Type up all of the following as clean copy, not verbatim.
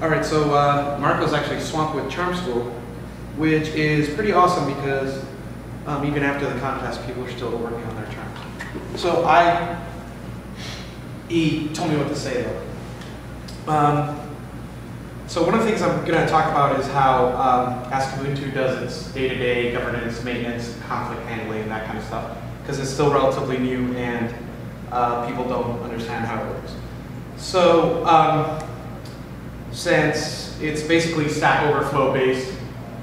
All right, so Marco's actually swamped with Charm School, which is pretty awesome because even after the contest, people are still working on their charms. So he told me what to say though. So one of the things I'm going to talk about is how Ask Ubuntu does its day-to-day governance, maintenance, conflict handling, that kind of stuff, because it's still relatively new and people don't understand how it works. So since it's basically Stack Overflow based,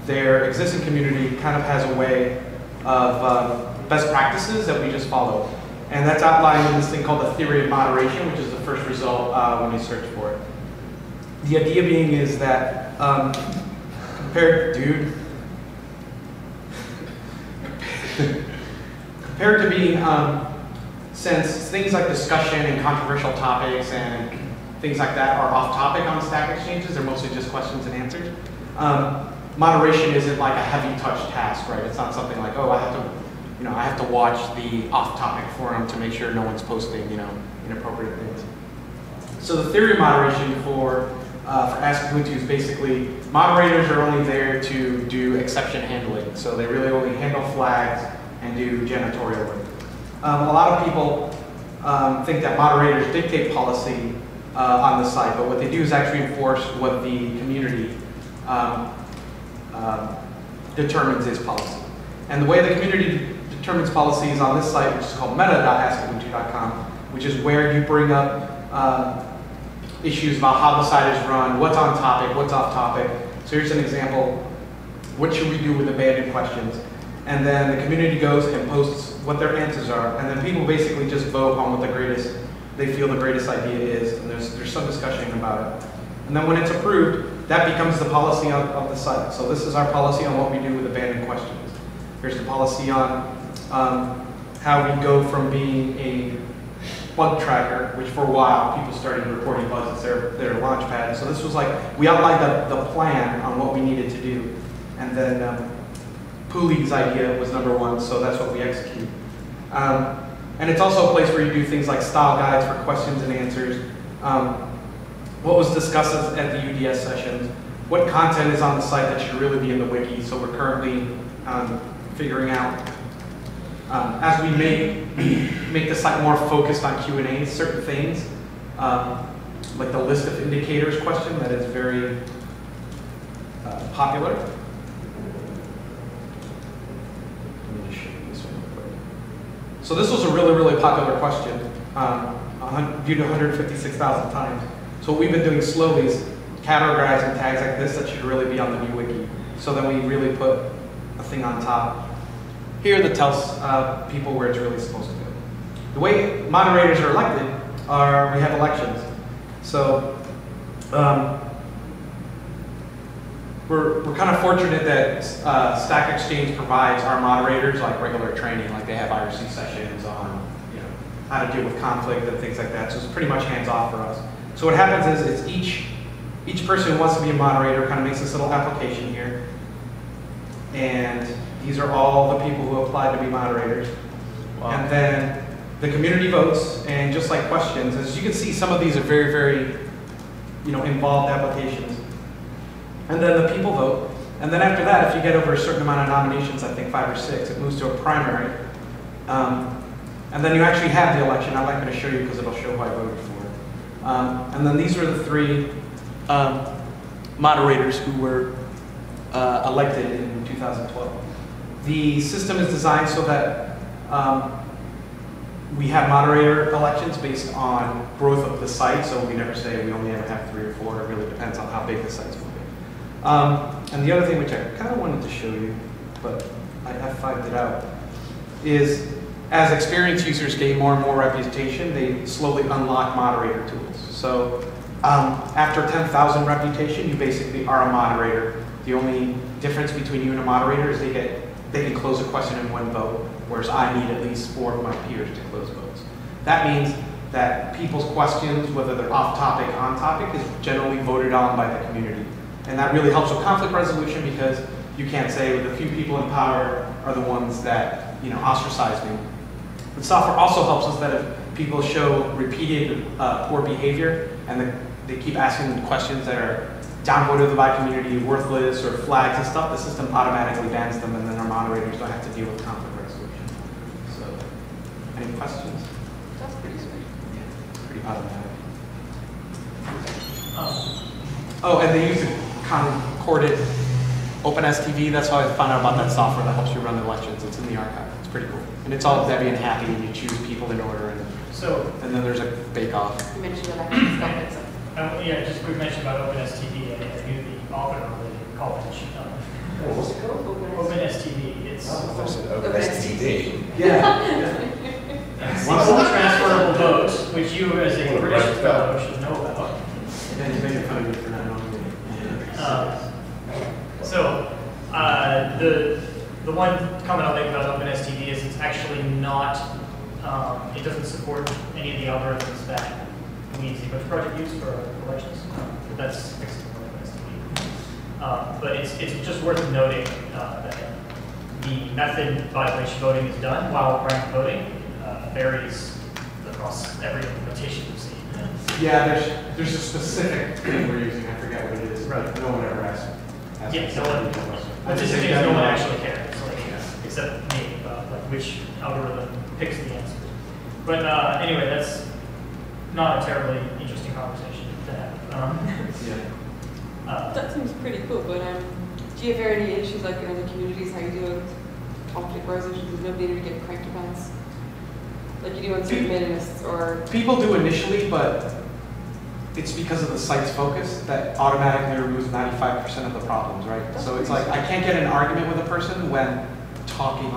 their existing community kind of has a way of best practices that we just follow. And that's outlined in this thing called the theory of moderation, which is the first result when you search for it. The idea being is that compared to being, since things like discussion and controversial topics and things like that are off topic on Stack Exchanges, they're mostly just questions and answers. Moderation isn't like a heavy touch task, right? It's not something like, oh, I have to watch the off-topic forum to make sure no one's posting, inappropriate things. So the theory of moderation for Ask Ubuntu is basically moderators are only there to do exception handling. So they really only handle flags and do janitorial work. A lot of people think that moderators dictate policy on the site, but what they do is actually enforce what the community determines is policy. And the way the community determines policy is on this site, which is called meta.askubuntu.com, which is where you bring up issues about how the site is run, what's on topic, what's off topic. So here's an example. What should we do with abandoned questions? And then the community goes and posts what their answers are, and then people basically just vote on what they feel the greatest idea is, and there's some discussion about it. And then when it's approved, that becomes the policy of the site. So this is our policy on what we do with abandoned questions. Here's the policy on how we go from being a bug tracker, which for a while people started reporting bugs at their launch pad. So this was like, we outlined the plan on what we needed to do. And then Pooley's idea was number one, so that's what we execute. And it's also a place where you do things like style guides for questions and answers, what was discussed at the UDS sessions, what content is on the site that should really be in the wiki. So we're currently figuring out, as we make the site more focused on Q&As, certain things, like the list of indicators question that is very popular. So this was a really, really popular question, viewed 156,000 times. So what we've been doing slowly is categorizing tags like this that should really be on the new wiki. So then we really put a thing on top here that tells people where it's really supposed to go. The way moderators are elected we have elections. So we're kind of fortunate that Stack Exchange provides our moderators like regular training, like they have IRC sessions on how to deal with conflict and things like that. So it's pretty much hands-off for us. So what happens is each person who wants to be a moderator kind of makes this little application here. And these are all the people who applied to be moderators. Wow. And then the community votes, and just like questions, as you can see, some of these are very, very involved applications. And then the people vote. And then after that, if you get over a certain amount of nominations, I think 5 or 6, it moves to a primary. And then you actually have the election. I'm not going to show you because it'll show who I voted for. And then these were the 3 moderators who were elected in 2012. The system is designed so that we have moderator elections based on growth of the site. So we never say we only ever have 3 or 4. It really depends on how big the site's moving. And the other thing which I kind of wanted to show you, but I F5'd it out, is as experienced users gain more and more reputation, they slowly unlock moderator tools. So after 10,000 reputation, you basically are a moderator. The only difference between you and a moderator is they can close a question in 1 vote, whereas I need at least 4 of my peers to close votes. That means that people's questions, whether they're off topic, on topic, is generally voted on by the community. And that really helps with conflict resolution because you can't say the few people in power are the ones that ostracize me. The software also helps us that if people show repeated poor behavior and they keep asking questions that are downvoted by community, worthless, or flags and stuff, the system automatically bans them, and then our moderators don't have to deal with conflict resolution. So, any questions? That's pretty sweet. Yeah, pretty automatic. Oh, and they use a concorded OpenSTV. That's how I found out about that software that helps you run the elections. It's in the archive. It's pretty cool. And it's all Debian happy, and you choose people in order, and then there's a bake-off. You mentioned elections stuff and stuff. Yeah, just a quick mention about OpenSTV. I knew the author of the college. What's it called? OpenSTV. It's OpenSTD. Yeah. It's a full transferable vote, which you as a British fellow should know about. Yeah, he's making fun of me for not knowing it. The one comment I'll make about OpenSTV is it's actually not, it doesn't support any of the algorithms that we as the Ubuntu project use for elections. That's fixed in OpenSTV. But it's just worth noting that the method by which voting is done while random voting varies across every implementation we've seen. Yeah, there's a specific thing we're using. I forget what it is. Right. No one ever asked. Yeah, no one. But the thing is, no one actually cares, except me, like which algorithm picks the answer. But anyway, that's not a terribly interesting conversation to have. Yeah. That seems pretty cool, but do you have any issues like in other communities, how you deal with conflict resolutions? Does nobody ever get cranky pants? Like you do on certain mailing or... People do initially, but it's because of the site's focus that automatically removes 95% of the problems, right? So it's like, I can't get an argument with a person when talking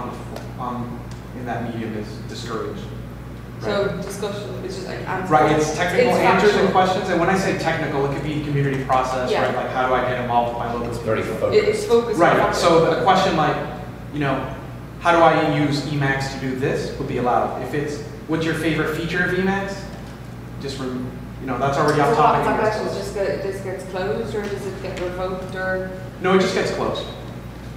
in that medium is discouraged. Right? So discussion is just like answers. Right, it's technical answers factual. and questions, and when I say technical, it could be community process, Yeah. right? Like how do I get involved with my local It's very community? focused. It's focused. Right, on so a question like, how do I use Emacs to do this would be allowed. If it's, what's your favorite feature of Emacs? Just, that's already off topic. That question just gets closed, or does it get revoked, or? No, it just gets closed.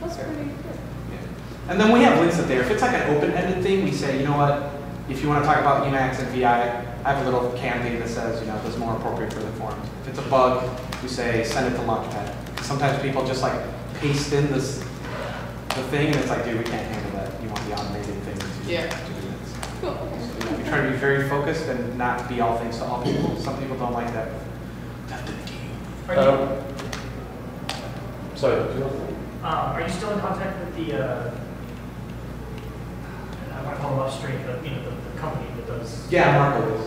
That's really good. Yeah. And then we have links up there. If it's like an open-ended thing, we say, you know what, if you want to talk about Emacs and VI, I have a little campaign that says, this is more appropriate for the forums. If it's a bug, we say, send it to Launchpad. Sometimes people just like paste in the thing, and it's like, dude, we can't handle that. You want the automated thing to do this. Cool. Okay. So, we try to be very focused and not be all things to all people. Some people don't like that. Definitely. Sorry. Are you still in contact with the, I want to call them upstream, but the company that does? Yeah, Marco is.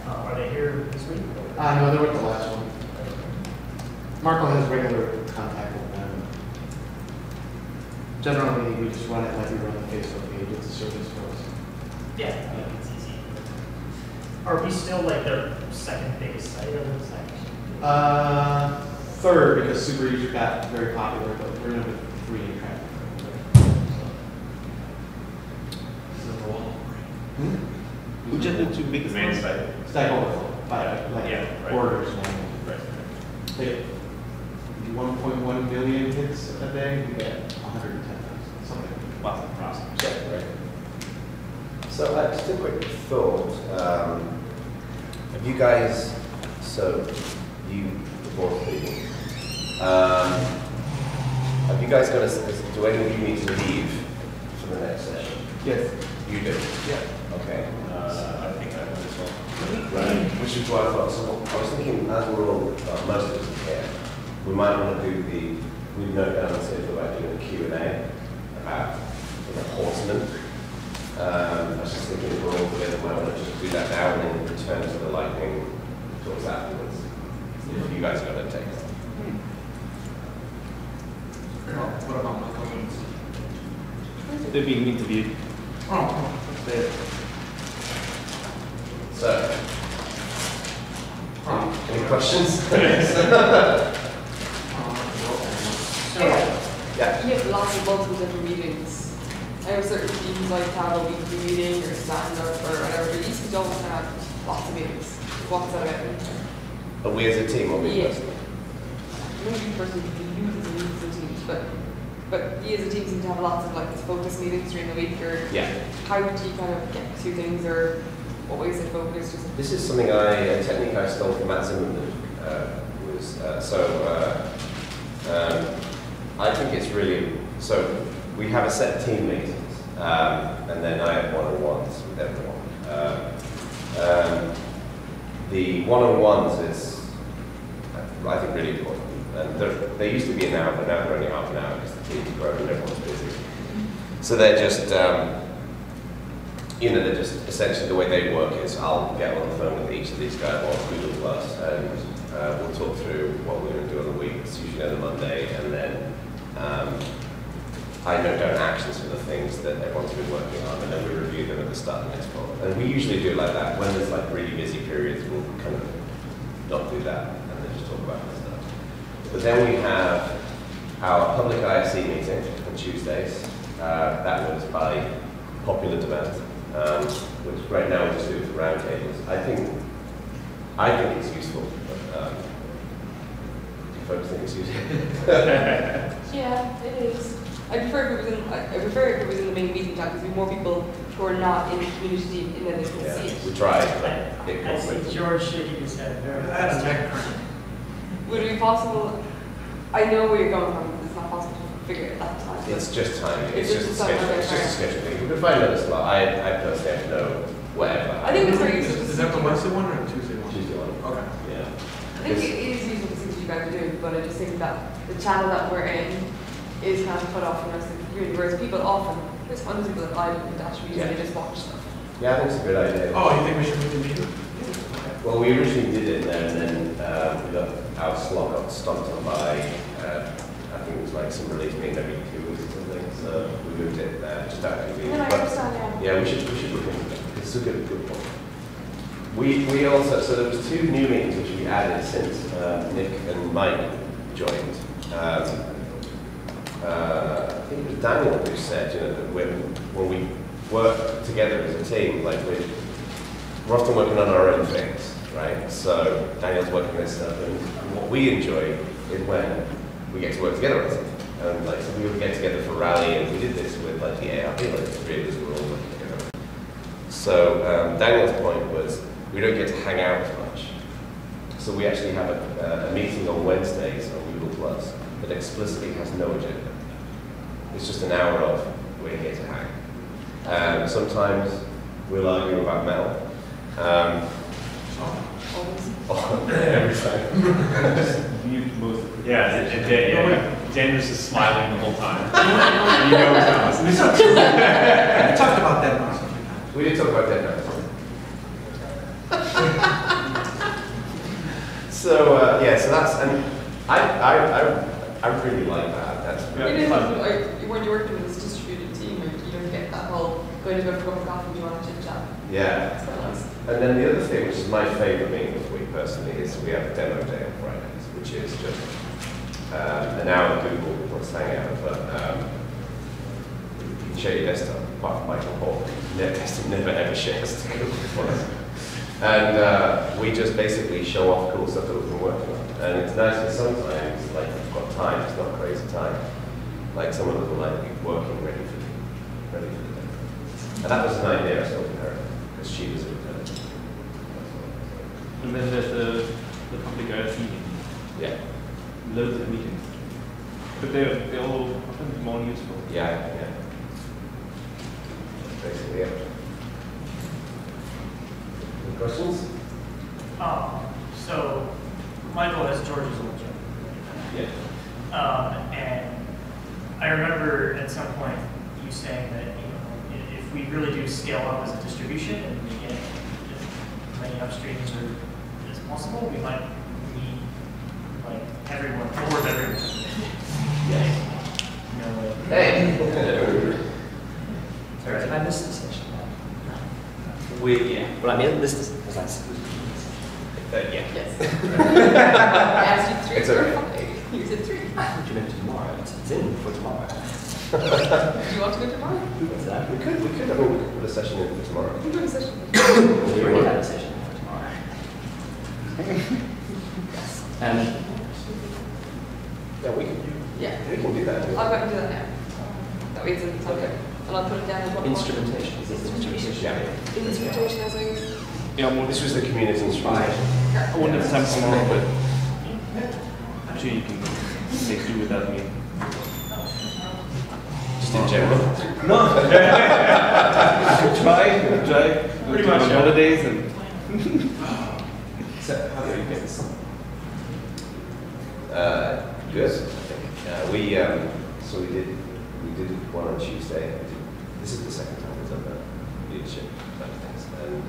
Are they here this week? No, they're with the last one. Marco has regular contact with them. Generally, we just run it like we run the Facebook page. It's a service for us. Yeah, it's easy. Are we still like their second biggest site or the second? Third, because Super User got very popular, but we're number 3 in traffic. Which are the two biggest Main ones? site. Stack Overflow, right. orders. Right. They get 1.1 million hits a day. We get 110,000, something. Lots of process. Yeah, right. So just a quick thought. Have you guys, the board people, have you guys got do any of you need to leave for the next session? Yes. You do? Yeah. Okay. I think I know this one. Right. Which is why I thought, I was thinking as we're all, most of us are here, we might want to do we note down and say about doing a Q&A about the horsemen. I was just thinking if we're all together, we might want to just do that now and then return to the lightning talks afterwards. If you guys got to take it. What about my comments? They're being interviewed. Oh, So, any questions? Yeah. You have lots of multiple different meetings. I know certain teams like to have a weekly meeting or stand-up or whatever, but you don't have lots of meetings. What's that about? Are we as a team or we Yeah. personally? Maybe you personally use as teams, but you as a team seem to have lots of like focus meetings during the week, or Yeah. how do you kind of get to things, or what ways they focus? This is something a technique I stole from Matt Zimmerman, who was, I think it's really, so we have a set of team meetings, and then I have one-on-ones with everyone. The one-on-ones is, I think, really important. And they used to be an hour, but now they're only half an hour because the team's grown and everyone's busy. So they're just, they're just essentially the way they work is I'll get on the phone with each of these guys on Google Plus, and we'll talk through what we're going to do on the week. It's usually on a Monday, and then I note down actions for the things that everyone's been working on, and then we review them at the start of the next month. And we usually do it like that. When there's like really busy periods, we'll kind of not do that, and then just talk about this stuff. But then we have our public ISC meeting on Tuesdays. That was by popular demand, which right now we just do it for roundtables. I think it's useful, but do you folks think it's useful? Yeah, it is. I prefer if it was in the main meeting time because we have more people who are not in the community team and then they can see it. We tried, but I see George shaking his head very fast. Would it be possible? I know where you're going from, but it's not possible to figure it at that time. it's just timing. It's It's just a schedule. It's just a schedule thing. We could find another slot. I personally have no whatever. I think it's very useful. Is that the Wednesday one or the Tuesday one? Tuesday one. Okay. Yeah. I think it is useful to see what you guys are doing, but I just think that the channel that we're in is kind of cut off from the rest of the community, whereas people often, there's one of the people that I do in Dash, we usually just watch stuff. Yeah, I think it's a good idea. Oh, you think we should move the meeting? Well, we originally did it there, and then we got our slot got stomped on by, I think it was like some release meeting every 2 weeks or something, so we moved it just out of convenience. And I understand, yeah. Yeah, we should look into it. It's a good point. We also, so there was 2 new meetings which we added since Nick and Mike joined. I think it was Daniel who said, that when we work together as a team, like we're often working on our own things, right? So Daniel's working this stuff, and what we enjoy is when we get to work together on something. And like, so we would get together for rally, and we did this with like the ARP, like the 3 of us were all working together. So Daniel's point was we don't get to hang out as much. So we actually have a meeting on Wednesdays on Google Plus that explicitly has no agenda. It's just an hour of we're here to hang. Sometimes we'll argue about metal. Every time. Mute most of the Daniel's just smiling the whole time. You know he's not listening. We talked about that once. We did talk about that now. So so that's, and I really like that. That's It is, when you're working with this distributed team, you don't get that whole going to go for a cup of coffee, do you want to chit chat? yeah. It's quite nice. And then the other thing, which is my favourite meeting of the week personally, is we have a demo day on Fridays, which is just an hour of Google Plus Hangout, but you can share your desktop, apart from Michael Hall, their desktop never ever shares to Google Plus. And we just basically show off cool stuff that we've been working on. And it's nice because sometimes, like, we've got time, it's not crazy time. Like, some of them will like be working ready for the day. And that was an idea I stole from her, because she was a And then there's the public IoT meeting. yeah. Loads of meetings. But they're all often more useful. Yeah. Basically, yeah. Any questions? So Michael has George's old job. Yeah. And I remember at some point you saying that if we really do scale up as a distribution and we get as many upstreams as possible, we might need like everyone, or worth everyone. Yes. Like, Hey. Sorry, did I miss the session? Yeah. Well, I mean, this is, was that Yeah. Yes. I asked you 3 It's or okay. 5. You said 3. what you meant tomorrow. It's in for tomorrow. Do you want to go tomorrow? What's that? We could put a session in for tomorrow. We can do a session. We already had a session for tomorrow. And Yeah, we can do that. I'll go and do that now. That way it's in the time. Okay. And I'll put it down as what instrumentation. Is this instrumentation? Yeah. Instrumentation as I Yeah, I'm This was the community instrumentation. I wanted to time tomorrow, but sure you can make do without me. Just in general. No. try. Pretty Go much, on yeah. holidays and. So, how do you get this? Good, I think. So we did one on Tuesday. This is the second time we've done the leadership kind of things. And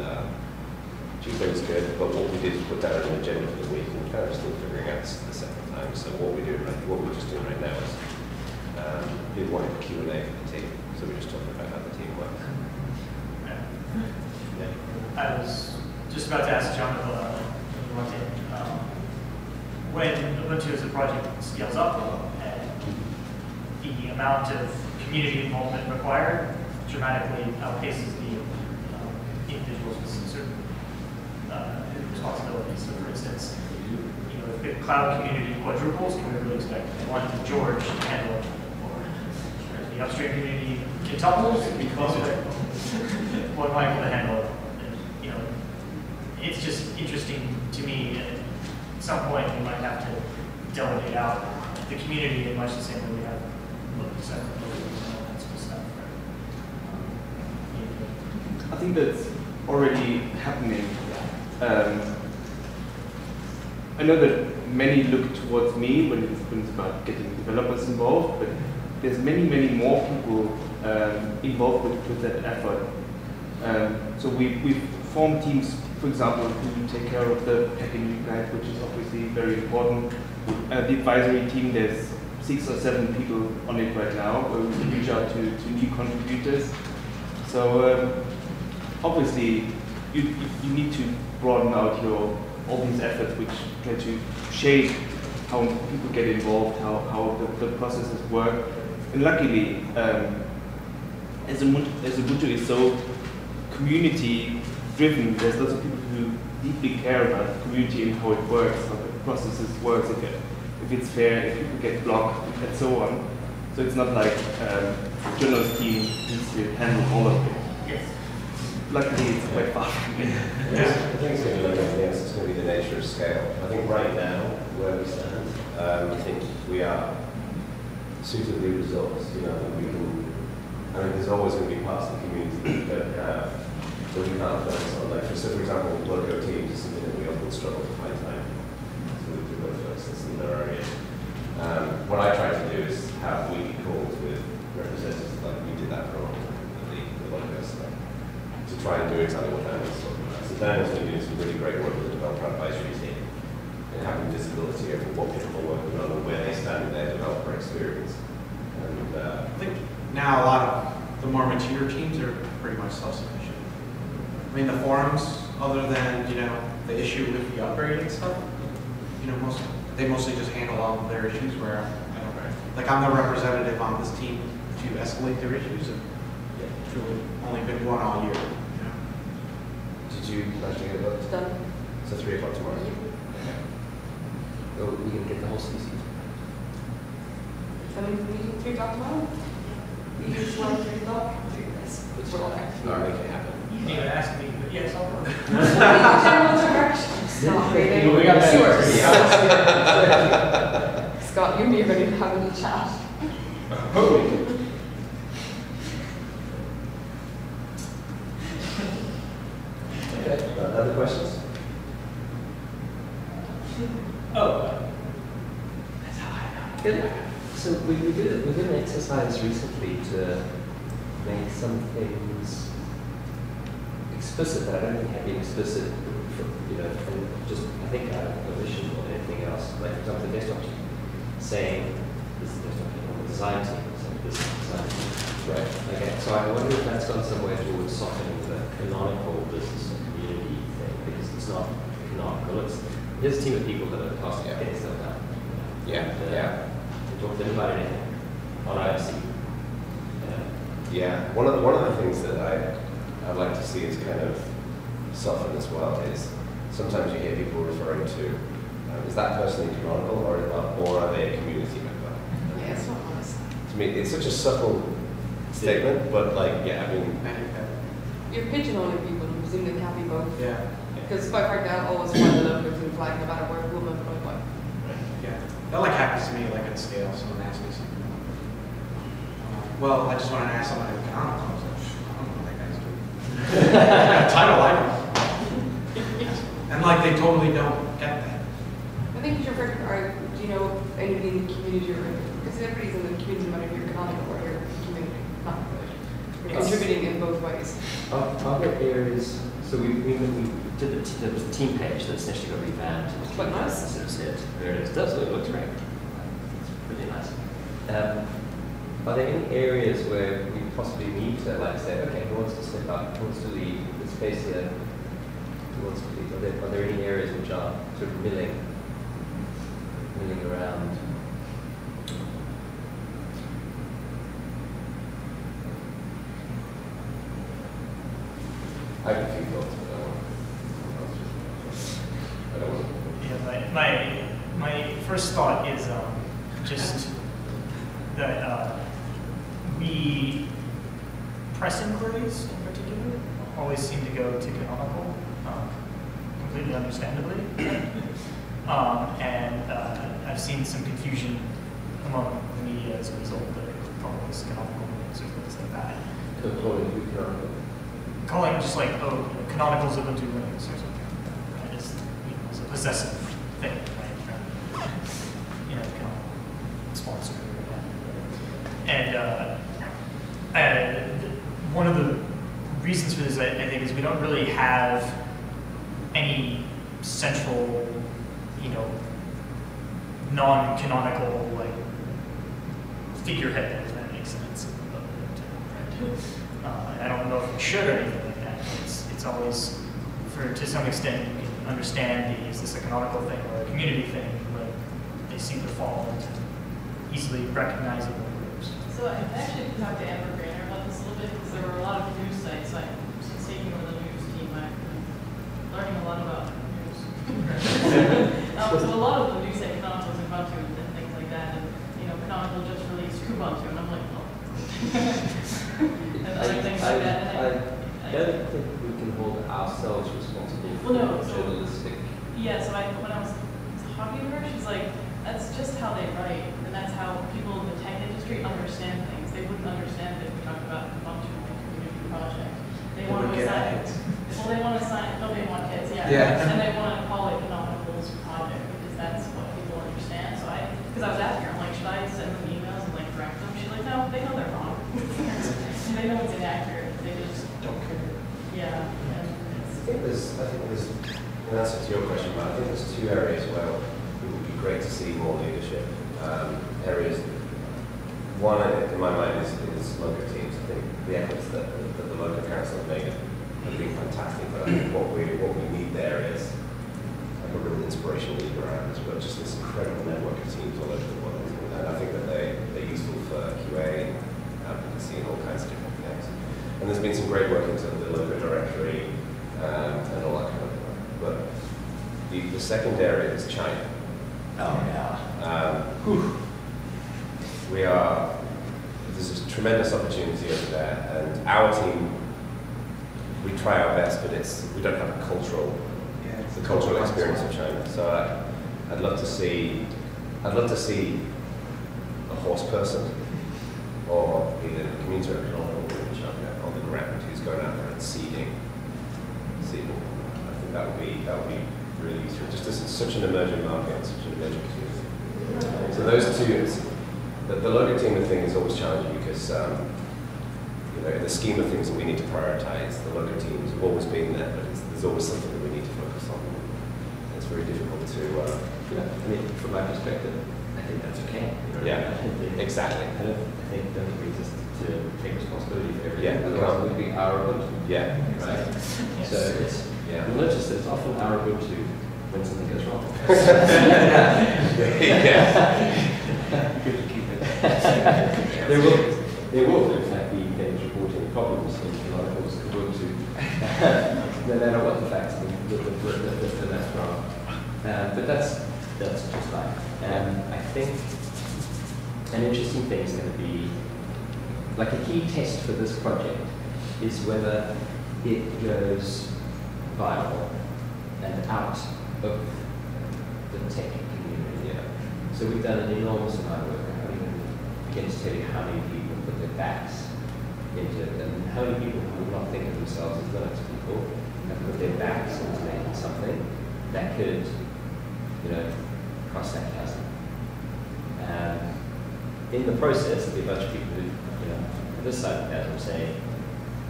Tuesday was good, but what we did is put down an agenda for the week, and we're kind of still figuring out the second time. So what we're just doing right now is we wanted Q&A for the team. So we're just talking about how the team works. I was just about to ask John when Ubuntu as a project scales up and the amount of community involvement required dramatically outpaces the individuals with certain responsibilities. So, for instance, if the cloud community quadruples, can we really expect one George to handle it? Or the upstream community quintuples, because one Michael to handle it? It's just interesting to me. At some point, we might have to delegate out the community in much the same way we have separate buildings and all that sort of stuff. I think that's already happening. I know that many look towards me when it's about getting developers involved, but there's many more people involved with that effort. So we've formed teams, for example, who take care of the packing guide, which is obviously very important. The advisory team, there's 6 or 7 people on it right now, where we reach out to new contributors. So obviously, you need to broaden out all these efforts, which try to shape how people get involved, how the processes work. And luckily, as Ubuntu is so community-driven, there's lots of people who deeply care about the community and how it works, how the processes work, if it's fair, if people get blocked, and so on. So it's not like the journalist team needs to handle all of it. Yes. Luckily, it's quite far from me. I think it's going to be like anything else, it's going to be the nature of scale. I think right now, where we stand, I think we are suitably resourced. There's always going to be parts of the community that we don't have, so we can't focus on. So for example, logo teams is something that we often struggle to find time to go first. That's another area. What I try to do is have weekly calls with representatives, like we did that for the logo stuff, to try and do exactly what Daniel's talking about. So Daniel's been doing some really great work with the developer advisory team and having visibility over what people are working on and where they stand in their developer experience. And I think now a lot of the more mature teams are pretty much self-sufficient. I mean, the forums, other than, the issue with the upgrading stuff, they mostly just handle all of their issues where, I'm the representative on this team to escalate their issues, and it's really only been going all year. did you manage to get it It's done? done. So 3 o'clock tomorrow? Oh, we can get the whole CC. Coming to the meeting 3 o'clock tomorrow? Meeting tomorrow 3 o'clock? We're all there. All right, make it happen. You didn't even ask me, but yes, I'll go. General directions. Stop reading. We got that. Sure. Scott, you and me are going to have a little chat. Okay, other questions? So we did an exercise recently to make some things explicit that I don't think have been explicit, from just, I think, out of permission or anything else. Like, for example, the desktop team saying, this is the desktop team, or the design team, saying this is the design team. Right. Okay, so I wonder if that's gone somewhere towards softening the canonical business and community thing, because it's not canonical. There's a team of people that are tasked with getting stuff done. Yeah. Talk to them about anything on IFC. Yeah, one of the things that I'd like to see is kind of soften as well is sometimes you hear people referring to, is that person in canonical or are they a community member? Yeah, it's not honest. To me, it's such a subtle statement, but You're pigeonholing people and presuming they can't be both. Yeah. Because quite frankly, I always find the logos in flag no matter where woman or boy. Yeah. Yeah, that like happens to me like at scale. Someone asks me something. Well, I just wanted to ask somebody canonical. I was like, I don't know what that guy's doing. Got a title, I don't know. And like they totally don't get that. I think you should first, or do you know anybody in the community, because everybody's in the community, whether you're canonical or you're community, not good. You're contributing in both ways. Are there areas, so we did the team page that essentially got revamped. It's quite nice. There it is. It looks great. It's really nice. Are there any areas where we possibly need to like say, okay, who wants to step up, who wants to lead the space here, who wants to lead? Are there any areas which are sort of milling around? I have a few thoughts, but I don't want to. Yeah, my first thought is just that we press inquiries in particular always seem to go to canonical, completely understandably. And I've seen some confusion among the media as a result of calling this canonical names or things like that. Calling just like, oh, canonical's Ubuntu Linux or something. Right? It's, it's a possessive thing, right? Canonical sponsor. And one of the reasons for this, I think, is we don't really have any central, non-canonical figurehead, if that makes sense. I don't know if we should or anything like that. It's always, to some extent, you can understand is this a canonical thing or a community thing, but they seem to fall into easily recognizable groups. So I actually talked to Amber Grainer about this a little bit because there were a lot of news sites. Since taking over the news team, I've been learning a lot about news. So a lot of the news site Canonical is Ubuntu and things like that, and Canonical just released Ubuntu, and I'm like, oh. And other things like that. I don't think we can hold ourselves responsible for journalistic. Yeah, so when I was talking to her, she's like, that's just how they write, and that's how people in the tech industry understand things. They wouldn't understand it if we talked about Ubuntu and community project. They want to assign. Well, they want to assign. No, they want kids. Yeah. And they want to call it Canonical's project because that's what people understand. So because I was asking her, I'm like, should I send them emails and correct them? She's like, no, they know they're wrong. They know it's inaccurate. They just don't care. Yeah. I think there's, in answer to your question, but I think there's two areas where it would be great to see more leadership. Areas, one in my mind is local teams. I think the efforts that the local council have made have been fantastic, but I think what we need there is like a real inspirational leader around us, but just this incredible network of teams all over the world. And I think that they're useful for QA, advocacy, and all kinds of different things. And there's been some great work into the local directory and all that kind of work. But the second area is China. Oh, yeah. There's a tremendous opportunity over there, and our team, we try our best, but we don't have a cultural experience of China. So I'd love to see a horse person, or either a community representative or in China on the ground who's going out there and seeding. I think that would be really useful. Just as it's such an emerging market, such an emerging community. So those two, the local team thing is always challenging because in the scheme of things that we need to prioritize, the local teams have always been there, but there's always something that we need to focus on. It's very difficult to. I mean, from my perspective, I think that's okay. Exactly. I don't agree to take responsibility for everything. Yeah, otherwise it would be our Ubuntu. Yeah, right. Yes. So you'll notice that it's often our Ubuntu when something goes wrong. Good to keep it. There will in fact be things reporting problems in Canonical's Ubuntu, no matter what the facts that's wrong. But that's just life. I think an interesting thing is going to be, like a key test for this project is whether it goes viral and out of the tech community. So we've done an enormous amount of work. I can't even begin to tell you how many people put their backs into it, and how many people who would not think of themselves as Linux people have put their backs into making something that could, cross that chasm. In the process, there'll be a bunch of people who, on this side of the chasm say,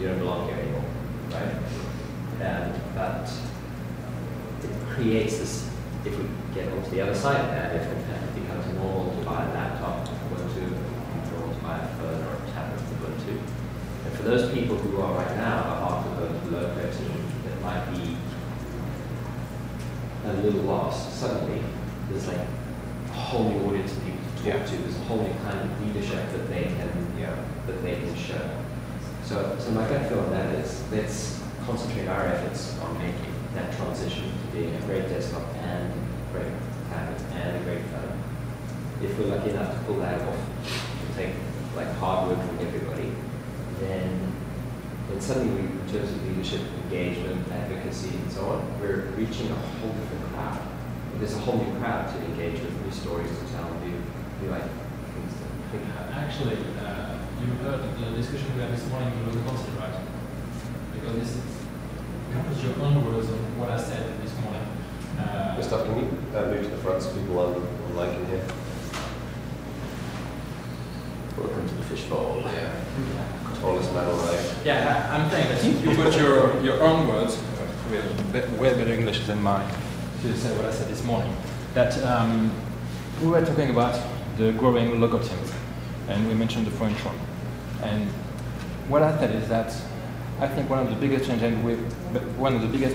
you don't belong here anymore, right? But it creates this, if we get onto the other side of that, if it becomes normal to buy a laptop Ubuntu, normal to buy a phone or a tablet Ubuntu. And for those people who are right now after Ubuntu low protein, that might be a little lost, suddenly there's like a whole new audience of people to talk to. There's a whole new kind of leadership that they can show. So my gut feel on that is let's concentrate our efforts on making that transition to being a great desktop and a great tablet and a great phone. If we're lucky enough to pull that off and take like hard work from everybody, then suddenly in terms of leadership, engagement, advocacy, and so on, we're reaching a whole different crowd. There's a whole new crowd to engage with, new stories to tell, new like things to think about. Actually, you heard the discussion we had this morning with the concert, right? Because this is your own words on what I said this morning. Gustav, can you move to the front so people online can hear? Welcome to the fishbowl. Yeah. Tallest man alive. Yeah, I'm saying that you put your own words, with way better English than mine, to say what I said this morning. That we were talking about the growing logo teams, and we mentioned the French one. And what I said is that I think one of the biggest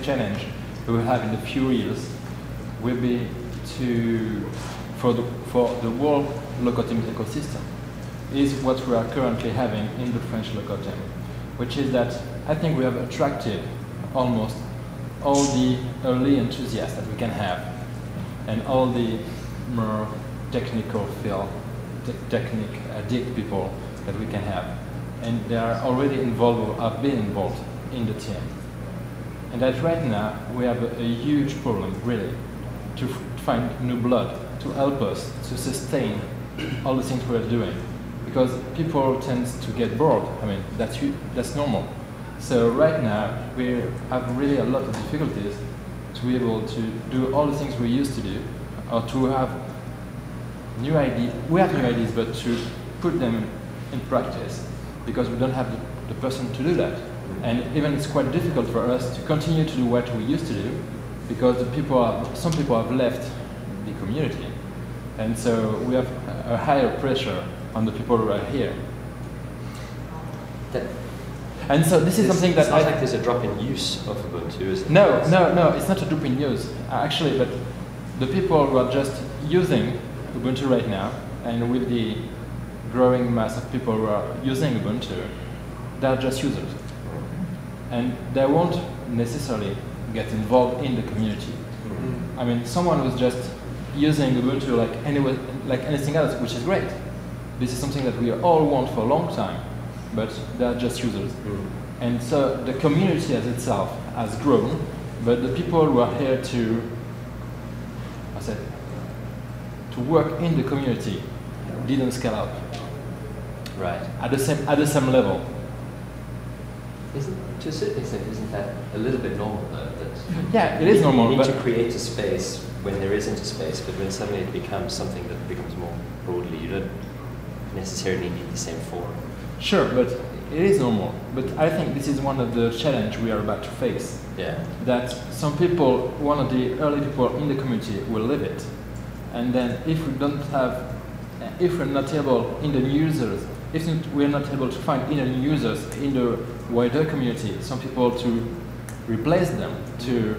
challenge we will have in the few years will be for the world logo team ecosystem is what we are currently having in the French local team, which is that I think we have attracted almost all the early enthusiasts that we can have, and all the more technical field, technique addict people that we can have, and they are already involved or have been involved in the team. And that right now we have a huge problem, really, to find new blood to help us to sustain all the things we are doing. Because people tend to get bored. I mean, that's normal. So right now, we have really a lot of difficulties to be able to do all the things we used to do, or to have new ideas. We have new ideas, but to put them in practice, because we don't have the person to do that. And even it's quite difficult for us to continue to do what we used to do, because some people have left the community. And so we have a higher pressure on the people who are here. And so this is something that sounds like there's a drop in use of Ubuntu, isn't it? No, it's not a drop in use, actually, but the people who are just using Ubuntu right now, and with the growing mass of people who are using Ubuntu, they're just users. And they won't necessarily get involved in the community. Mm-hmm. I mean, someone who's just using Ubuntu like anything else, which is great. This is something that we all want for a long time, but they're just users. Mm-hmm. And so the community as itself has grown, but the people who are here to work in the community didn't scale up. Right. At the same level. To a certain extent, isn't that a little bit normal though? Yeah, it is normal. You need to create a space when there isn't a space, but when suddenly it becomes something that becomes more broadly, you don't necessarily need the same forum. Sure, but it is normal. But I think this is one of the challenges we are about to face. Yeah. That some people, one of the early people in the community will leave it. And then if we're not able in the users, if we're not able to find inner users in the wider community, some people to replace them, to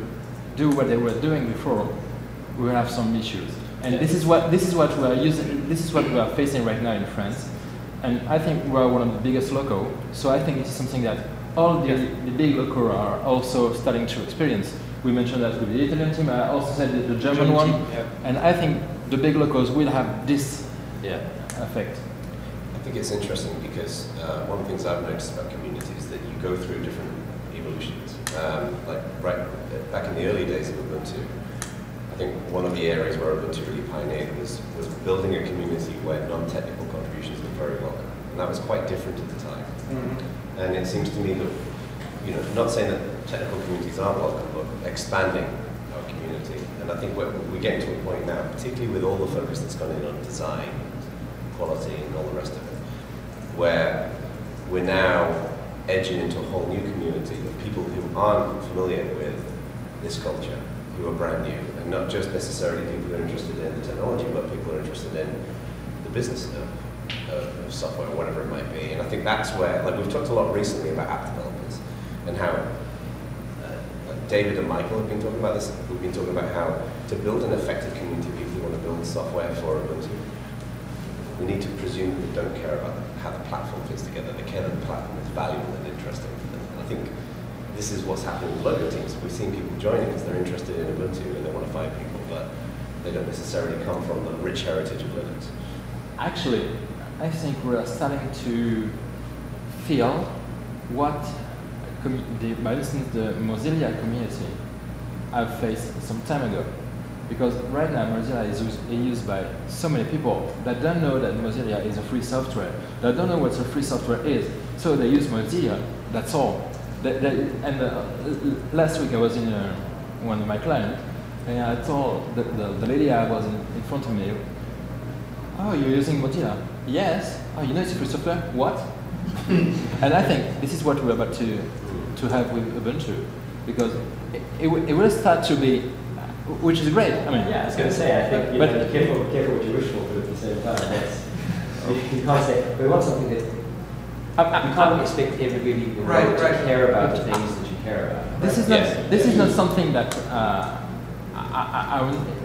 do what they were doing before, we will have some issues. And this is what we are using. This is what we are facing right now in France. And I think we are one of the biggest loco. So I think it's something that all the big loco are also starting to experience. We mentioned that with the Italian team. I also said the German one. Yeah. And I think the big locos will have this effect. I think it's interesting because one of the things I've noticed about communities is that you go through different evolutions. Like right back in the early days of Ubuntu, think one of the areas where Ubuntu really pioneered was building a community where non-technical contributions were very welcome. And that was quite different at the time. Mm-hmm. And it seems to me that, not saying that technical communities aren't welcome, but expanding our community. And I think we're getting to a point now, particularly with all the focus that's gone in on design, quality, and all the rest of it, where we're now edging into a whole new community of people who aren't familiar with this culture, who are brand new, and not just necessarily people who are interested in the technology, but people who are interested in the business of software, whatever it might be. And I think that's where, like we've talked a lot recently about app developers, and how like David and Michael have been talking about this. We've been talking about how to build an effective community of people who want to build software for Ubuntu. We need to presume that they don't care about how the platform fits together. They care that the platform is valuable and interesting for them. And I think this is what's happening with logo teams. We've seen people joining because they're interested in Ubuntu and they want to find people, but they don't necessarily come from the rich heritage of Linux. Actually, I think we are starting to feel what, by instance, the Mozilla community have faced some time ago. Because right now Mozilla is used by so many people that don't know that Mozilla is a free software. They don't know what a free software is. So they use Mozilla, that's all. Last week I was in one of my clients, and I told the lady I was in front of me, oh, you're using Mozilla? Yes. Oh, you know it's a free software? What? And I think this is what we're about to have with Ubuntu. Because it will start to be, which is great. I mean, yeah, I was going to say, I think careful what you wish for, but at the same time, you can't say we want something that you can't expect everybody to care about the things that you care about. This is not something that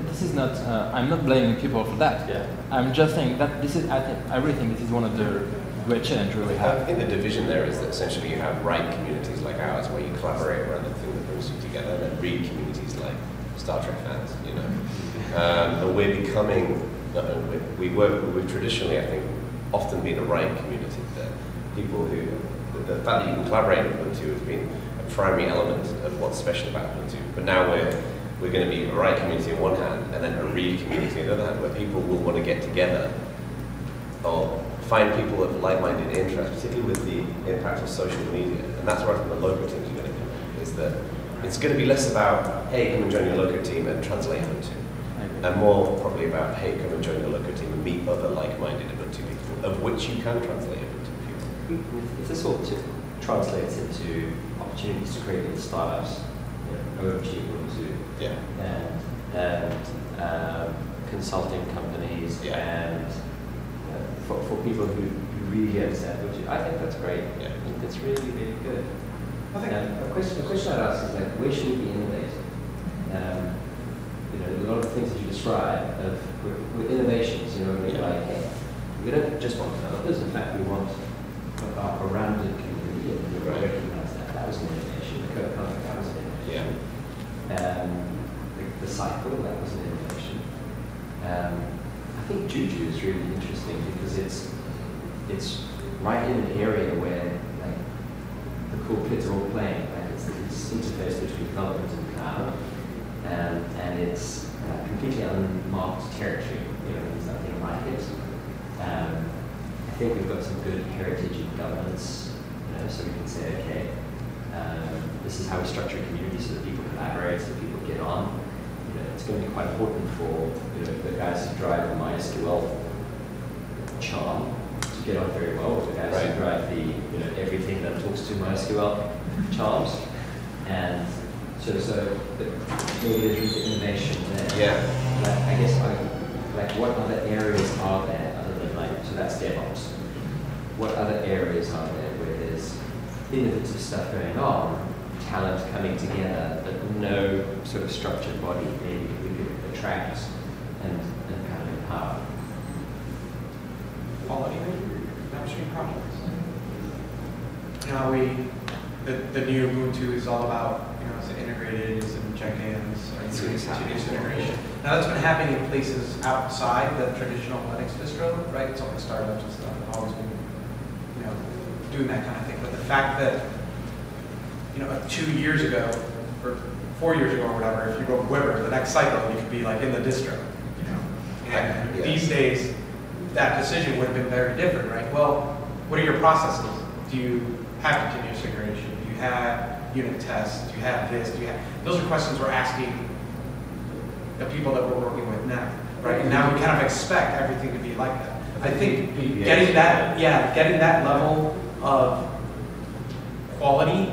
this is not. I'm not blaming people for that. Yeah. I'm just saying that this is. I really think this is one of the great challenges we have. I think the division there is that essentially you have write communities like ours where you collaborate around the thing that brings you together, and then read communities like Star Trek fans, and we're becoming, we've traditionally, I think, often been a write community, that people who, the fact that you can collaborate with Ubuntu has been a primary element of what's special about Ubuntu. But now we're going to be a write community on one hand, and then a read community on the other hand, where people will want to get together or find people of like-minded interests, particularly with the impact of social media. And that's where I think the local teams are going to come in, is that it's going to be less about, hey, come and join your local team and translate Ubuntu, and more probably about, hey, come and join your local team and meet other like-minded Ubuntu people, of which you can translate Ubuntu people. If this all translates into opportunities to create little startups, OMG Ubuntu, and consulting companies, and for people who really understand Ubuntu, I think that's great. I think that's really, really good. A question I'd ask is, like, where should we be innovating? A lot of the things that you describe with innovations, like, hey, we don't just want developers. In fact, we want a rounded community, and we recognize that. That was an innovation. The code product, that was an innovation. The cycle, that was an innovation. I think Juju is really interesting because it's right in an area where, like, the cool kids are all playing. Like, it's this interface between development and cloud, and it's completely unmarked territory. There's nothing like it. I think we've got some good heritage in governance, so we can say, okay, this is how we structure a community so that people collaborate, so that people get on. It's going to be quite important for the guys who drive the MySQL charm to get on very well with the guys who drive the everything that talks to MySQL charms, and so maybe there's innovation there. Yeah. I guess what other areas are there other than so that's DevOps. What other areas are there where there's innovative stuff going on, talent coming together, but no sort of structured body maybe we could attract and kind of empower? Quality downstream projects. The new Ubuntu is all about, it's integrated, it's in check-ins, continuous integration. Now that's been happening in places outside the traditional Linux distro, right? It's all the startups and stuff have always been, doing that kind of thing. But the fact that, 2 years ago, or 4 years ago or whatever, if you wrote Weber, the next cycle, you could be like in the distro, you know? And Yeah. these days, that decision would have been very different, right? Well, what are your processes? Do you have continuous integration? Do you have unit tests? Do you have this? Do you have, those are questions we're asking the people that we're working with now, right? And now we kind of expect everything to be like that. I think getting that level of quality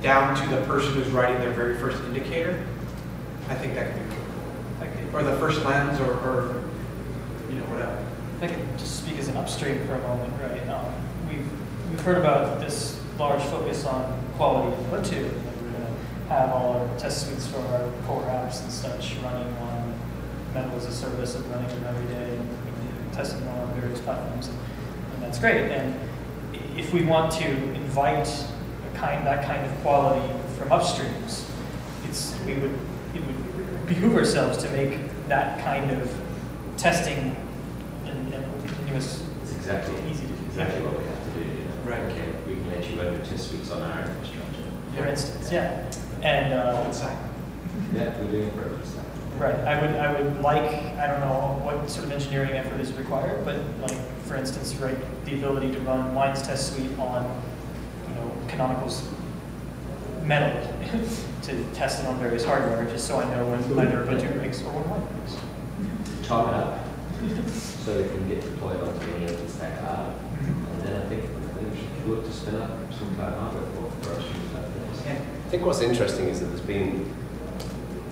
down to the person who's writing their very first indicator, I think that could be cool. Or the first lens, or you know, whatever. If I could just speak as an upstream for a moment, right? We've heard about this large focus on quality in Ubuntu. Like we're going to have all our test suites for our core apps and such running on Metal as a service and running them every day and testing them on various platforms, and that's great. And if we want to invite that kind of quality from upstreams, it would behoove ourselves to make that kind of testing and continuous It's exactly easy to do. exactly what we have to do. You know? Right. We can let you run your test suites on our infrastructure. For instance, yeah. And Yeah, we're doing progress. right, I would like, I don't know what sort of engineering effort is required, but like, for instance, right, the ability to run Wine's test suite on, you know, Canonical's Metal to test it on various hardware, just so I know when either Ubuntu breaks or when Wine breaks. Chop it up so they can get deployed onto any of the stack hard. And then I think we should look to spin up some kind of hardware for us to use that. I think what's interesting is that there's been,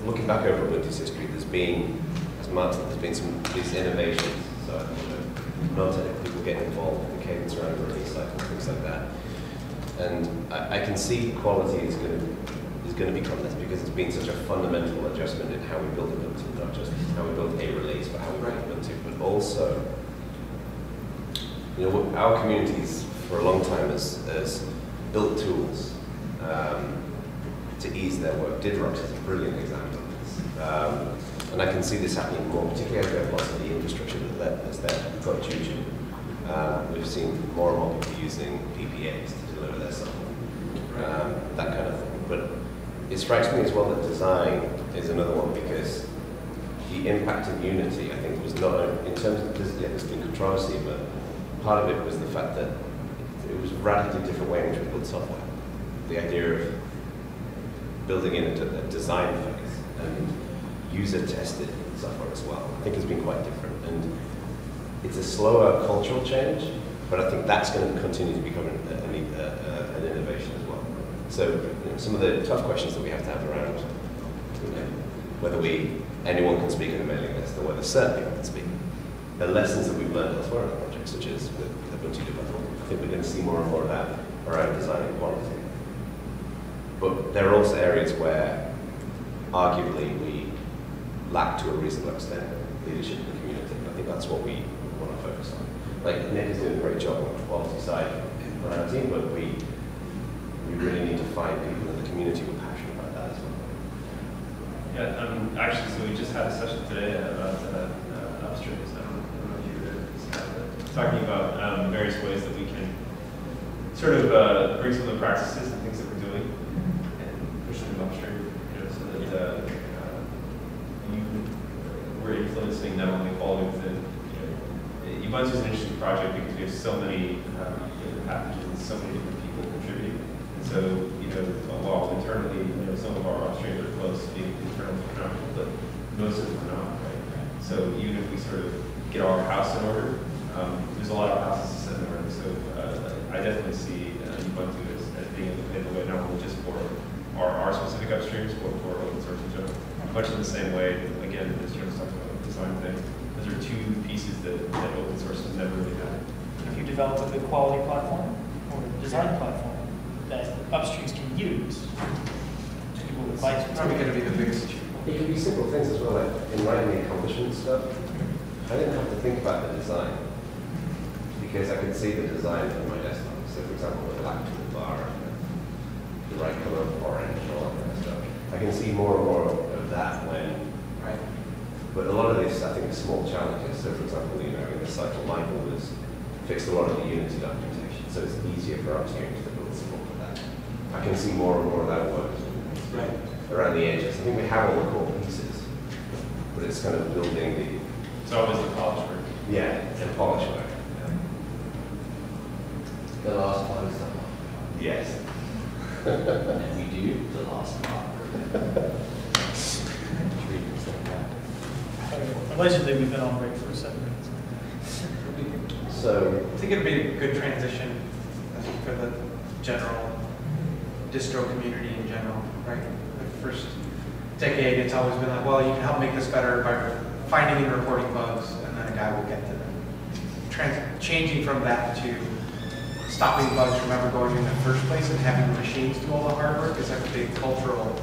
looking back over Ubuntu's history, there's been, as Mark said, there's been some of these innovations. So, you know, non-technical people get involved in the cadence around the release cycle, things like that. And I can see quality is going to become this because it's been such a fundamental adjustment in how we build Ubuntu, not just how we build a release, but how we build Ubuntu. But also, you know, our communities for a long time has built tools to ease their work. Didrox is a brilliant example of this. And I can see this happening more, particularly as we have lots of the infrastructure that's there. We've got Juju. We've seen more and more people using PPAs to deliver their software, that kind of thing. But it strikes me as well that design is another one because the impact of Unity, I think, was not, in terms of, there's been controversy, but part of it was the fact that it was a radically different way in which we build software. The idea of building in a design phase and user-tested software as well, I think has been quite different. And it's a slower cultural change, but I think that's going to continue to become an innovation as well. So, you know, some of the tough questions that we have to have around, you know, whether anyone can speak in a mailing list or whether certain people can speak. The lessons that we've learned elsewhere in the project, such as with Ubuntu development, I think we're going to see more and more of that around design and quality. But there are also areas where, arguably, we lack to a reasonable extent leadership in the community. I think that's what we want to focus on. Like, Nick is doing a great job on the quality side on our team, but we really need to find people in the community who are passionate about that as well. Yeah, actually, so we just had a session today about upstreams. I don't know if you were talking about various ways that we can sort of bring some of the practices and things that we're doing and push them upstream, you know, so that we're influencing not only quality within, you know, Ubuntu is an interesting project because we have so many different packages and so many different people contributing. And so, you know, while internally, you know, some of our upstreams are close to being internal to Canonical, but most of them are not, right? So even if we sort of get our house in order, there's a lot of houses to set in order. So I definitely see Ubuntu as being able to pave the way not only just for our specific upstreams, but for open source in general. Much in the same way, again, as Joe was talking about the design thing, those are two pieces that open source has never really had. If you develop a good quality platform or a design platform that upstreams can use, people would like It's probably going to be the biggest issue. It can be simple things as well, like in writing the accomplishment stuff. I didn't have to think about the design because I could see the design on my desktop. So, for example, the black toolbar, the right color of orange, and all that kind of stuff. I can see more and more of that when, right? But a lot of this, I think, is small challenges. So, for example, you know, in this cycle, Michael was fixed a lot of the Unity documentation, so it's easier for upstreams to build support for that. I can see more and more of that work. Right. around the edges. I think we have all the core pieces, but it's kind of building the, It's always the polish work. yeah, the polish work. The last part is the mark. Yes. And we do the last mark. Allegedly, we've been on break for 7 minutes. So, I think it'd be a good transition, I think, for the general distro community in general, right? The first decade, it's always been like, well, you can help make this better by finding and reporting bugs, and then a guy will get to them. Changing from that to stopping bugs from ever going in the first place and having the machines do all the hard work is like a big cultural,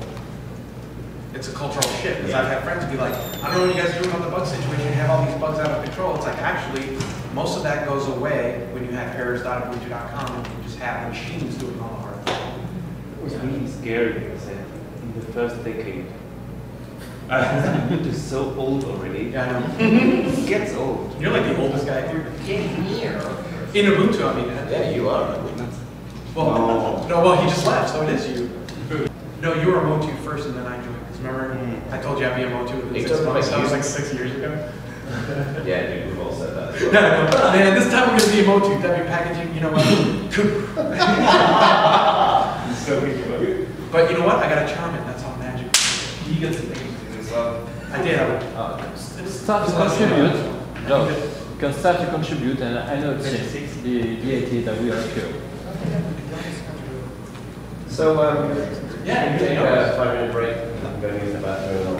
it's a cultural shift. Because I've had friends be like, I don't know what you guys are doing on the bug situation, you have all these bugs out of control. It's like, actually, most of that goes away when you have errors.ubuntu.com and you just have the machines doing all the hard work. It was really scary because in the first decade, Ubuntu is so old already. Yeah, I know. It gets old. You're like the oldest guy here. Getting near. In Ubuntu, I mean. yeah, you are. Well, no, well, he just left, so it is you. No, you were a Motu first and then I joined. 'Cause remember, I told you I'd be a Motu within 6 months. That was like 6 years ago. Yeah, dude, we've all said that. Yeah, I know. Man, this time we're going to be a Motu. That'd be packaging, you know what? But you know what? I got a charm it. That's all magic. You get the thing as well. I did. Start to contribute. No, you can start to contribute, and I know it's the DAT that we are here. So, Yeah, can we take a 5-minute break? I'm going to use the bathroom and I'll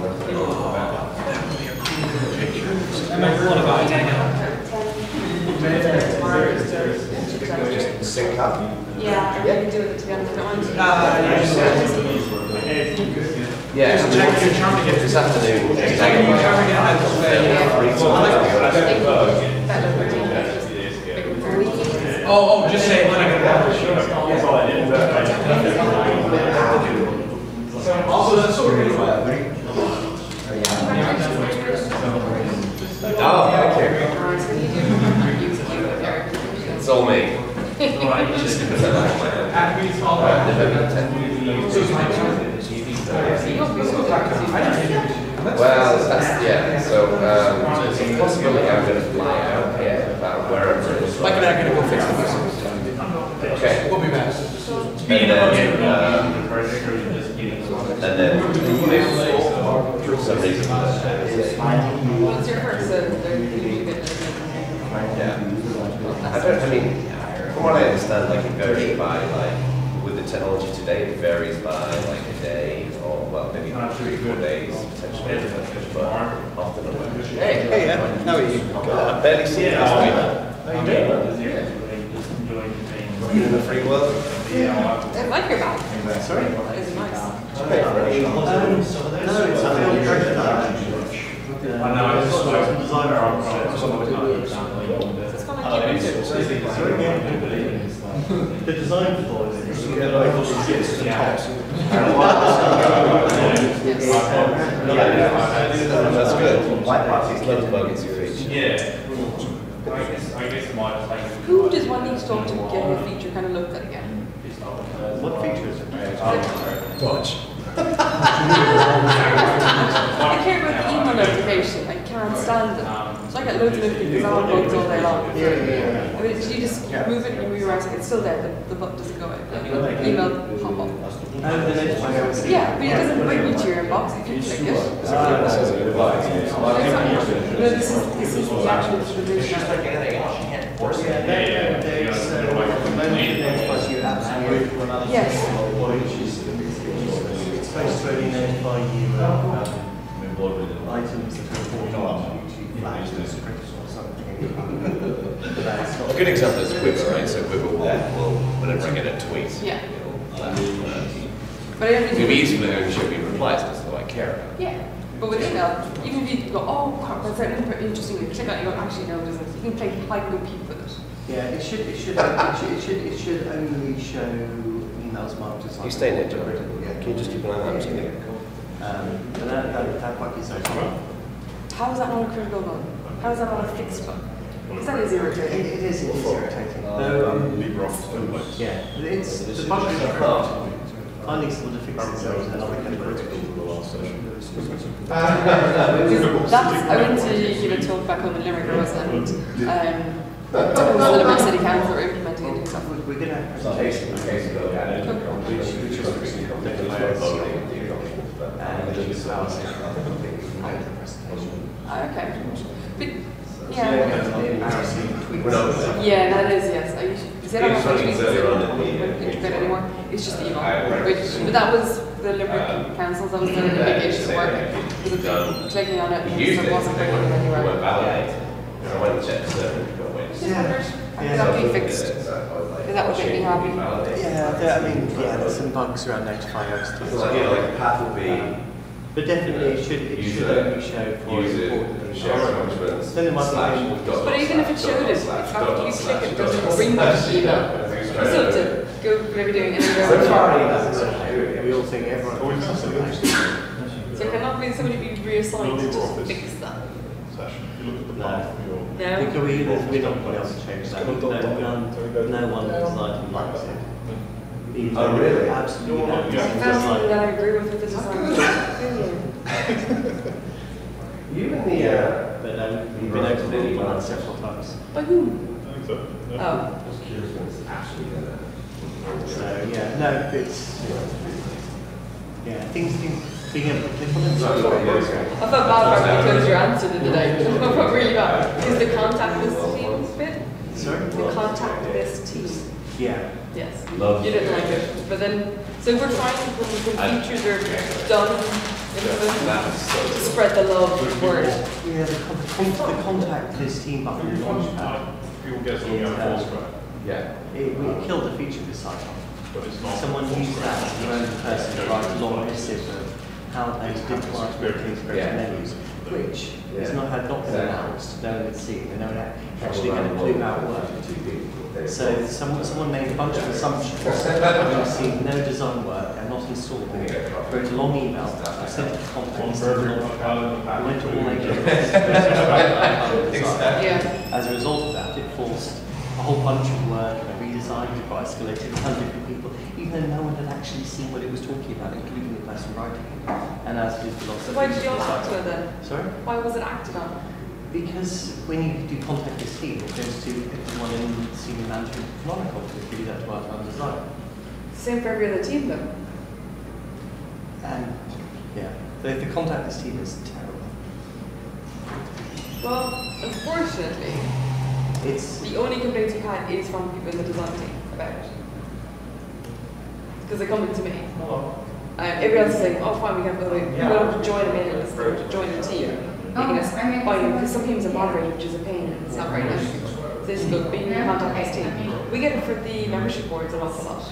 just sync up. Yeah, I really do it to be honest. I don't want to. Yeah, Just check your charm to get this afternoon. Oh, just say it when I get back. Also, that's sort of Oh, okay. It's all me. Well, that's, yeah, so, it's a possibility I'm going to fly out here, about wherever it is. Mike and I are going to go fix the music. Okay. We'll be back. And then if for some reason, What's your first? I mean, from what I understand, like it varies by, like, with the technology today, it varies by like a day or, well, maybe 3 or 4 days, potentially, but often a week. Hey, how are you? I barely see you this week. How you doing? You in the free world? I like your back. Sorry? That is nice. Okay, ready? No, it's I know, I just saw some designer on It's kind of like the design for it. That's good. White parties love bugging your feature. Yeah. I guess my Who does one need to talk to get a feature kind of looked at again? What features? Dodge. I care about the email notification. I can't stand it. So I get loads of notifications on bugs all day long. I mean, you just move it and you move your mouse, it's still there. The button doesn't go away. Email pop up. Yeah, but it doesn't bring you to your inbox if you click it. No, this is the actual distribution. Yes. It's supposed to only notify you items that report on flashes or something. A good example is Quiver, right? So Quiver will, whenever I get a tweet, Yeah. it'll But I don't be easy for them to show me replies because that's what I care about. Yeah. But with email, even if you go, oh, crap, that's interesting, you click on it, you go, actually, no, it doesn't. You can play hide and go peep with it. Yeah, it should only show emails marked as. You stay in there, John. Yeah. Can you just keep an eye on that? I'm just going to get a call. But that bug is okay. How is that not a critical bug? How is that not a fixed bug? Because that is irritating. It is irritating. Yeah, it's the bug is finding someone to fix themselves and not become critical. I went to give a talk back home in Limerick, wasn't it? It was the Limerick City Council were implementing it and stuff. We're going to have a presentation in case of which is fixing Okay. But, yeah, that is, yes. Is it on my integrate anymore? It's just email. But that was the Limerick Councils, that was the big issue at work. Clicking on it and it wasn't bringing it anywhere. I went and checked the server. That'll be fixed. Because that would make me happy. There's some bugs around notifying us. So like a path would be. But definitely it should only show for important arrangements. Then it might but even if it showed it, after you click it, doesn't bring the email. You still have to go whatever you're doing anywhere. We all think everyone always has to So cannot somebody be reassigned to just fix that? No. Because we're not going to be able to change that. No one designed likes it. Oh, really? Absolutely no. I found something that I agree with the design. You and the but we've been able to do it several times. By whom? I think so. Yeah. Oh. I was curious when it's actually gonna. So it's things being able to click on it. I felt bad about because your answer the other day. I felt really bad. Is the contact list team bit? Sorry? The contact list team. Yeah. Yes. Love you didn't like it. But then, so we're trying to, when features are done, to spread the love word. Yeah, the contact list team button in Launchpad. People get something out of Foursquare. We killed the feature this site. But it's not. Someone used that as a random person to write a long missive of how they did work with integrated menus, which had not been announced, no one had seen, and no one actually had a clue how it worked. So someone made a bunch of assumptions, and we've seen no design work and not installed it. Wrote a long email, sent it to contacts, went to all agencies. As a result of that, it forced a whole bunch of work and a redesign to got escalated to 100 different people, even though no one had actually seen what it was talking about, including the person writing it. And as did the lots of Why did you all act on it then? Sorry? Why was it acted on? Because when you do contact this team, it goes to everyone in senior management of Canonical to give you that to our time design. Same for every other team though. And the contact this team is terrible. Well, unfortunately, the only complaints we've had is from people in the design team about it. Because they're coming to me. Everyone else is saying, oh fine, we have to join them in and join the team. Making us because some teams are moderated, which is a pain and it's not very nice. This is good, being in contact with this team. We get it for the membership boards an awful lot.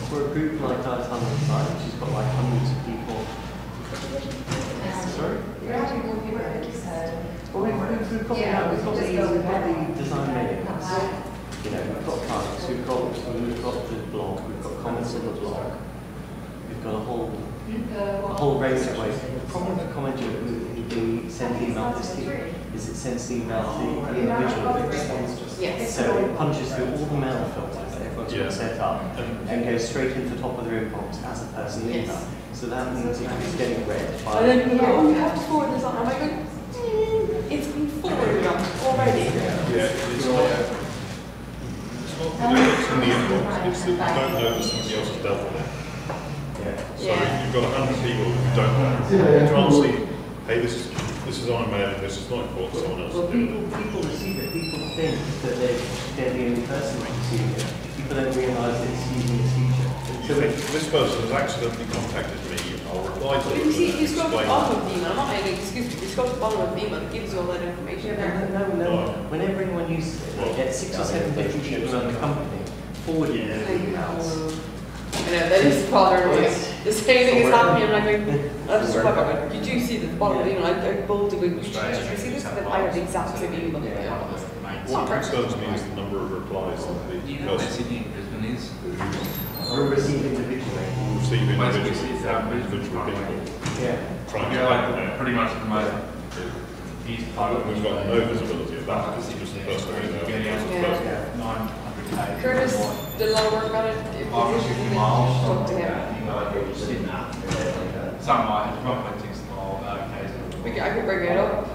For a group like our Thur site, which has got like hundreds of people. Sorry? Well, we've got the design manuals. We've got cards, we've got the blog, we've got comments on the blog. We've got a whole range of ways. The problem with comment you send the email to this team is it sends the email to the individual responses. Yes. So it punches through all the mail filters that everyone's got set up and goes straight into the top of their inbox as a personal email. So that means if it's getting read by... And then you go, oh, you have to forward this on. I'm like, it's been forwarded on already. It's not that it's in the inbox, it's that you don't know that somebody else has dealt with it. So you've got 100 people who don't know. You can't see, hey, this is on a mail, this is not important to someone else. Well, people receive it. People think that they're the only person receiving it. People don't realise that it's using its feature. So this person has accidentally contacted me, I'll reply to them. You see, you scroll to the bottom of the email, I'm not making an excuse, but you scroll to the bottom of the email, it gives you all that information. No. Whenever anyone uses it, they get 6 or 7 different people around the company forwarding their emails. I know, that is bothering me. The same thing is happening, I'm like, you do see that the bottom of the email, I bolded with, you see this? Then I have the exact same email. What concerns me is the number of replies that the person We're receiving individually. receive individual people. Trying to pretty much at the moment. We've got no visibility of that, because it's just the personal email. 900K. Curtis did a lot of work on it. If there's issues, then talk to him. Something like 1.6 mile Ks. I could bring it up.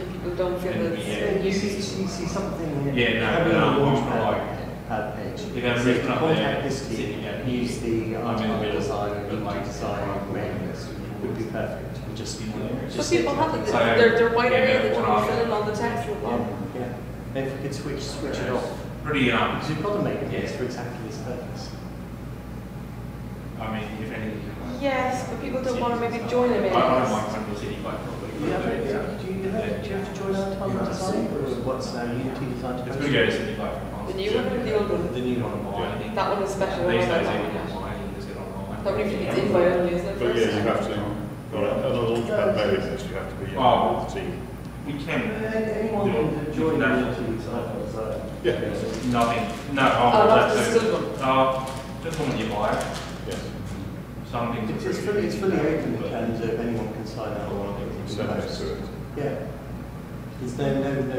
If people don't feel that it's been You used. see something in Yeah, no, having but a I'm launch like, pad page. you're going to So rip it up contact there, this sitting team, at use the I'm in the article middle, design, but and like, design, would be perfect. And just, Some just people have it, So, they're white yeah, area, they what don't I- fill in all the text with them. yeah. If we could switch it off. pretty, Because you've got to make yeah. this for exactly this purpose. I mean, if any. Yes, but people don't want to maybe join them in. I don't like Country City Bike probably. Do you have to join our time design? Or what's now Unity design? It's pretty good, City Bike from The new one or the old one? The new one online. That one is special. These I days, like even that one. online, you can just get online. That one usually gets invite only, isn't it? But yeah, first? you have to, on a launchpad mailing list, you have to be in Oh. with the team. We can. Anyone can join Unity design. Yeah. Nothing. No, Oh, that's that's the still one. just one you buy. Yes. Some things are It's fully open in terms of anyone can sign up. Send it to it. Yeah. There's no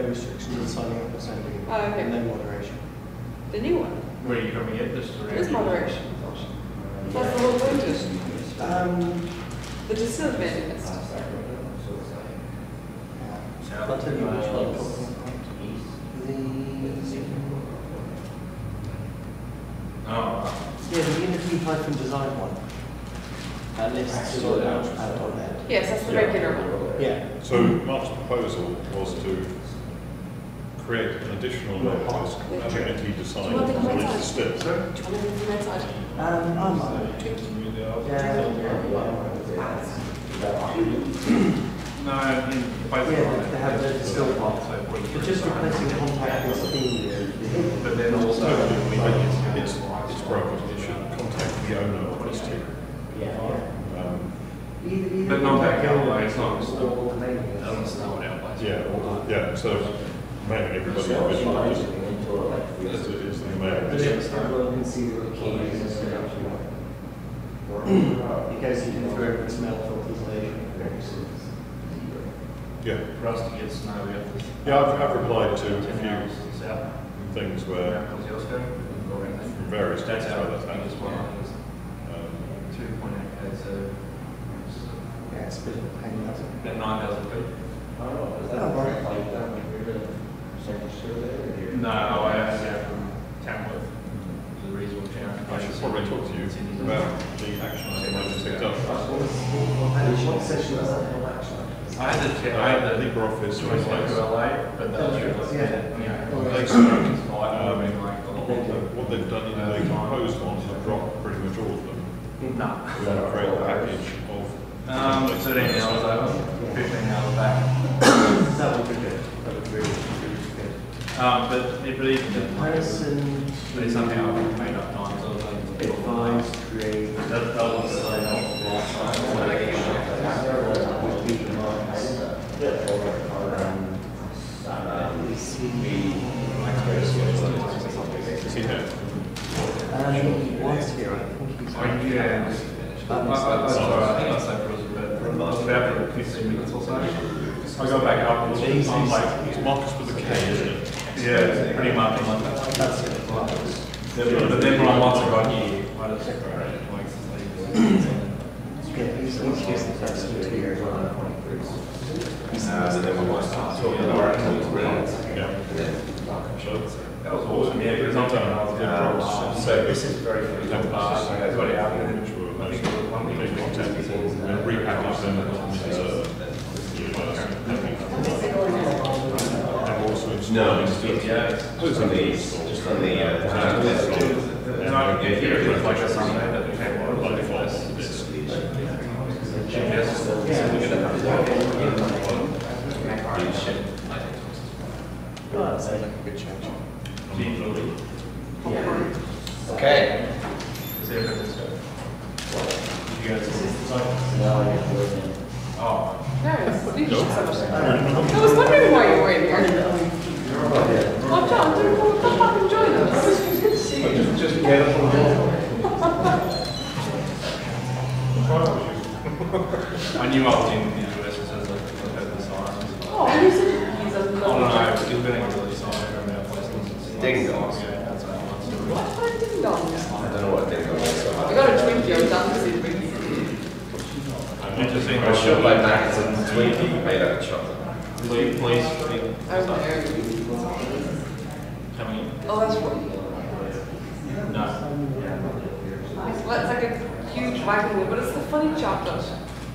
restrictions on signing up or sending, Oh, okay. and no moderation. The new one. where you can get this. It is moderation. That's the whole point of it. The distilled mailing list. I'll tell you which one I'm talking about. Oh, Yeah, the Unity-design one. Lists launchpad.net. Yes, that's the regular one. Yeah. So Mark's proposal was to create an additional layer list called Unity Design Do you want to come release inside? still. Do you want to come inside? I'm no, in both. Yeah, they have the still part. But just replacing contact this theme. But then also, It's broken, it should contact the owner of this team. but not that Galway, it's not installed. It doesn't install it out. Yeah, so maybe everybody individually is the mayor. It goes into through and smell filters later. Yeah. For us to get snow, we have to. Yeah, I've replied to a few South. things where, How's yours going? from various That's things how where that's that's as well. happened. 2.8K, so Yeah, it's a bit of a pain, that's it. about 9,000 feet. No, I actually have from Tamworth, the reasonable town. I should probably talk to you about the action item I just picked up. What session is that for action? I had the LibreOffice choice to templates. LA, but that's What they've done is they proposed one to drop pretty much all of them. No. We're going to create a package of. 13 hours over, 15 hours back. That would be good. That would really be good. But if it is, Comparison but it's something I've made up time, so advise, create, that was sign off, Is he here? he was here, I think he's. yeah. I think I said it was about 15 minutes or so. I got back up and It's I'm like, Marcus with a K, isn't it? yeah, pretty much. That's it. But then when I once I got here, I just separated like Yeah, he's used the first 2 years. and then we want to start talking about that was awesome, yeah, because I'm talking about so this is very good. Got it out there. I think it was one week. And repackage them as and also No, installing just on the, And I get here, it was like a Sunday that became one of by the default. first. Oh, that sounds like a good change. okay. Oh. No, you should I was wondering why you were in here. Oh, John, come back and join us. Just get up and I knew I was in the US as I had the sirens. Oh, he's a I don't know, it was getting really silent around our place. Please made out of chocolate. Please. Coming in. Oh, that's what. No. Well, it's like a huge wagon wheel, but it's the funny chocolate.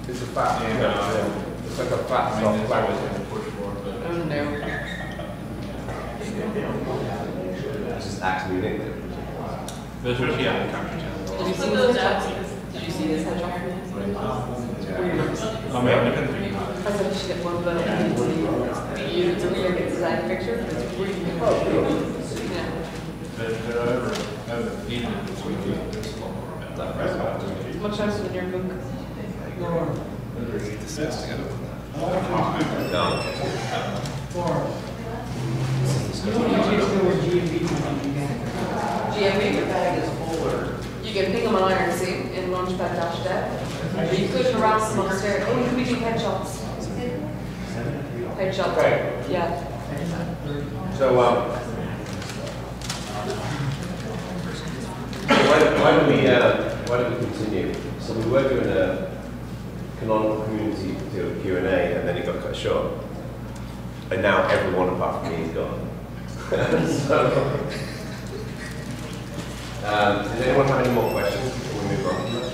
It's a fat, it's like a fat I mean, soft there's black. always been a push for it, but. Oh no. It's just actually Nick. But especially out in the country town. Did you see Put this those hedgehog? out because Did you see this hedgehog? I mean, I've been thinking. I said you should get one of the it's a really good design picture. It's really good. Yeah. They're over eating it this weekend. It's a lot more about that. It's much nicer than your book. GMB? You can ping them on IRC in Launchpad-Dev. Or you could harass them upstairs. Oh, you could be doing headshots. Headshots. Right. Yeah. So, why do we continue? So we were doing a canonical community Q&A, and then it got cut short. And now everyone apart from me is gone. So, does anyone have any more questions before we move on?